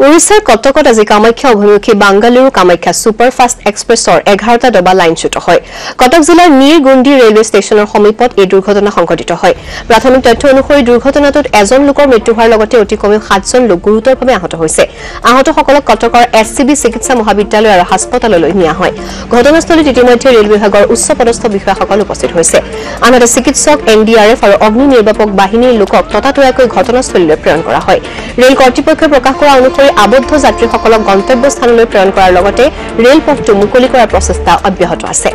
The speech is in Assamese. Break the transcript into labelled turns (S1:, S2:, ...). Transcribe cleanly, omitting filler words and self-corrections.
S1: উৰিষ্যাৰ কটকত আজি কামাখ্যা অভিমুখী বাংগালুৰু কামাখ্যা ছুপাৰফাষ্ট এক্সপ্ৰেছৰ 11টা ডবা লাইনচ্যুত হয়। কটক জিলাৰ নীৰগুণ্ডি ৰেলৱে ষ্টেচনৰ সমীপত এই দুৰ্ঘটনা সংঘটিত হয়। প্ৰাথমিক তথ্য অনুসৰি দুৰ্ঘটনাটোত এজন লোকৰ মৃত্যু হোৱাৰ লগতে অতি কমেও 7জন লোক গুৰুতৰভাৱে আহত হৈছে। আহতসকলক কটকৰ এছচিবি চিকিৎসা মহাবিদ্যালয় আৰু হাস্পতাললৈ নিয়া হয়। ঘটনাস্থলীত ইতিমধ্যে ৰেল বিভাগৰ উচ্চ পদস্থ বিষয়াসকল উপস্থিত হৈছে। আনহাতে চিকিৎসক এনডিআৰএফ আৰু অগ্নি নিৰ্বাপক বাহিনীৰ লোকক ততাতৈয়াকৈ ঘটনাস্থলীলৈ প্ৰেৰণ কৰা হয়। ৰেল কৰ্তৃপক্ষই প্ৰকাশ কৰা অনুসৰি আবদ্ধ যাত্ৰীসকলক গন্তব্য স্থানলৈ প্ৰেৰণ কৰাৰ লগতে ৰেলপথটো মুকলি কৰাৰ প্ৰচেষ্টা অব্যাহত আছে।